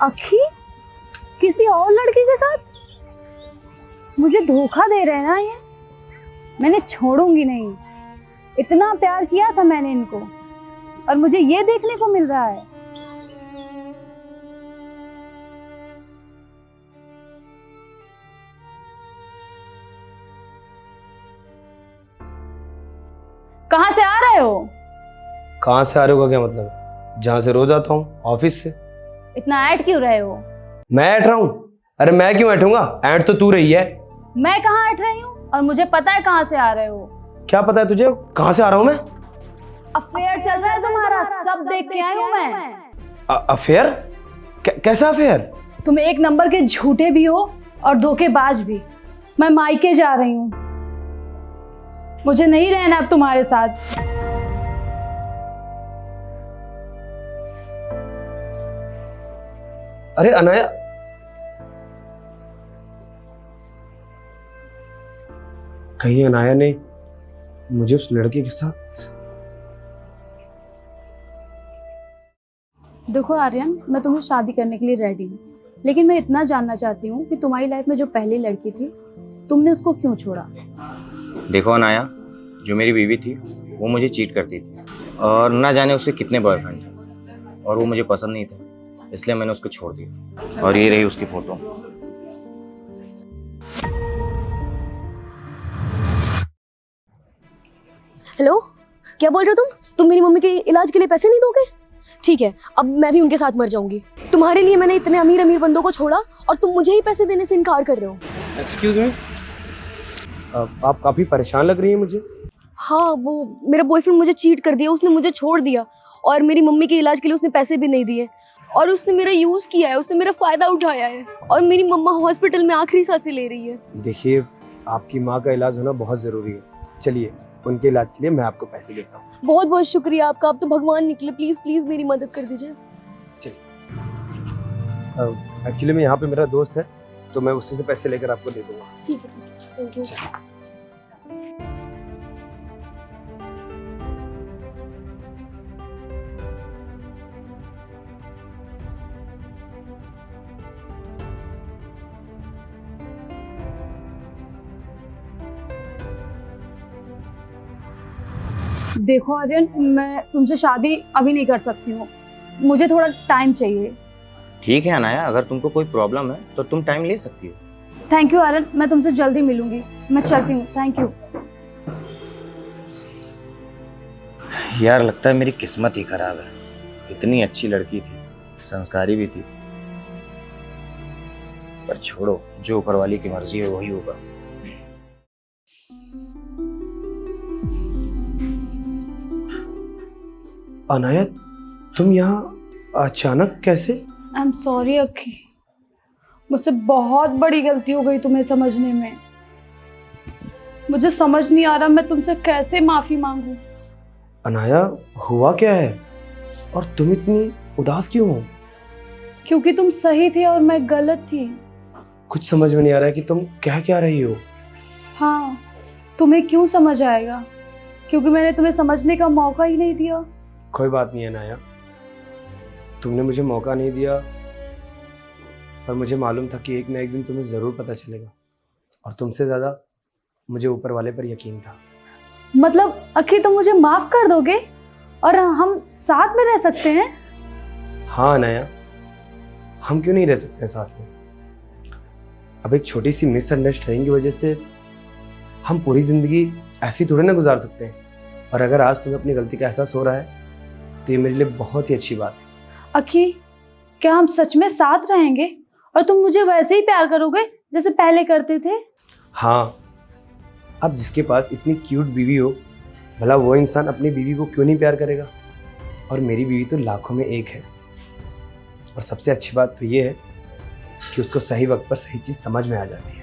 अखी किसी और लड़की के साथ? मुझे धोखा दे रहे हैं ना ये। मैंने छोड़ूंगी नहीं। इतना प्यार किया था मैंने इनको और मुझे ये देखने को मिल रहा है। कहां से आ रहे हो? कहाँ से आ रहे हो का क्या मतलब? जहाँ से रोज आता हूँ, ऑफिस से। इतना ऐड क्यों रहे हो? मैं ऐठ रहा हूँ? अरे मैं क्यों ऐठूंगा? ऐठ तो तू रही है। मैं कहाँ ऐठ रही हूँ? और मुझे पता है कहां से आ रहे हो। क्या पता है तुझे कहाँ से आ रहा हूँ मैं? अफेयर चल रहा है तुम्हारा, सब देख के आई हूँ मैं। अफेयर? कैसा अफेयर? तुम एक नंबर के झूठे भी हो और धोखेबाज भी। मैं मायके जा रही हूँ, मुझे नहीं रहना अब तुम्हारे साथ। अरे अनाया, कहीं अनाया ने मुझे उस लड़के के साथ? देखो आर्यन, मैं तुम्हें शादी करने के लिए रेडी हूँ, लेकिन मैं इतना जानना चाहती हूँ कि तुम्हारी लाइफ में जो पहली लड़की थी, तुमने उसको क्यों छोड़ा? देखो अनाया, जो मेरी बीवी थी वो मुझे चीट करती थी और ना जाने उसके कितने बॉयफ्रेंड थे और वो मुझे पसंद नहीं था, इसलिए मैंने उसको छोड़ दिया। और ये रही उसकी फोटो। हेलो, क्या बोल रहे हो तुम मेरी मम्मी के इलाज के लिए पैसे नहीं दोगे? ठीक है, अब मैं भी उनके साथ मर जाऊंगी। तुम्हारे लिए मैंने इतने अमीर अमीर बंदों को छोड़ा और तुम मुझे ही पैसे देने से इनकार कर रहे हो। एक्सक्यूज मी, आप काफी परेशान लग रही हैं मुझे। हाँ, वो मेरा बॉयफ्रेंड मुझे चीट कर दिया, उसने मुझे छोड़ दिया और मेरी मम्मी के इलाज के लिए उसने पैसे भी नहीं दिए और उसने मेरा यूज किया है, उसने मेरा फायदा उठाया है और मेरी मम्मा हॉस्पिटल में आखिरी सांसें ले रही है। देखिए, आपकी माँ का इलाज होना बहुत जरूरी है। चलिए, उनके इलाज के लिए मैं आपको पैसे देता हूँ। बहुत बहुत शुक्रिया आपका, आप तो भगवान निकले। प्लीज प्लीज मेरी मदद कर दीजिए। एक्चुअली मैं यहाँ पे, मेरा दोस्त है तो मैं उससे से पैसे लेकर आपको दे दूंगा। ठीक है, थैंक यू। देखो आर्यन, मैं तुमसे शादी अभी नहीं कर सकती हूँ, मुझे थोड़ा टाइम चाहिए। ठीक है अनाया, अगर तुमको कोई प्रॉब्लम है तो तुम टाइम ले सकती हो। थैंक यू आर्यन, मैं तुमसे जल्दी मिलूंगी। मैं चलती हूँ, थैंक यू। यार लगता है मेरी किस्मत ही खराब है। इतनी अच्छी लड़की थी, संस्कारी भी थी, पर छोड़ो, जो ऊपर वाली की मर्जी है वही होगा। अनाया, तुम यहाँ अचानक कैसे? आई एम सॉरी अक्की, मुझसे बहुत बड़ी गलती हो गई तुम्हें समझने में। मुझे समझ नहीं आ रहा मैं तुमसे कैसे माफी मांगू। अनाया, हुआ क्या है और तुम इतनी उदास क्यों हो? क्योंकि तुम सही थे और मैं गलत थी। कुछ समझ में नहीं आ रहा है कि तुम कह क्या रही हो। हाँ, तुम्हें क्यों समझ आएगा, क्योंकि मैंने तुम्हें समझने का मौका ही नहीं दिया। कोई बात नहीं है अनाया, तुमने मुझे मौका नहीं दिया, पर मुझे मालूम था कि एक ना एक दिन तुम्हें ज़रूर पता चलेगा और तुमसे ज़्यादा मुझे ऊपर वाले पर यकीन था। मतलब अक्की, तुम मुझे माफ कर दोगे और हम साथ में रह सकते हैं? हाँ अनाया, हम क्यों नहीं रह सकते हैं साथ में? अब एक छोटी सी मिसअंडरस्टैंडिंग की वजह से हम पूरी ज़िंदगी ऐसी थोड़ी ना गुजार सकते हैं। और अगर आज तुम्हें अपनी गलती का एहसास हो रहा है तो ये मेरे लिए बहुत ही अच्छी बात है। अक्की, क्या हम सच में साथ रहेंगे और तुम मुझे वैसे ही प्यार करोगे जैसे पहले करते थे? हाँ, अब जिसके पास इतनी क्यूट बीवी हो, भला वो इंसान अपनी बीवी को क्यों नहीं प्यार करेगा? और मेरी बीवी तो लाखों में एक है। और सबसे अच्छी बात तो ये है कि उसको सही वक्त पर सही चीज़ समझ में आ जाती है।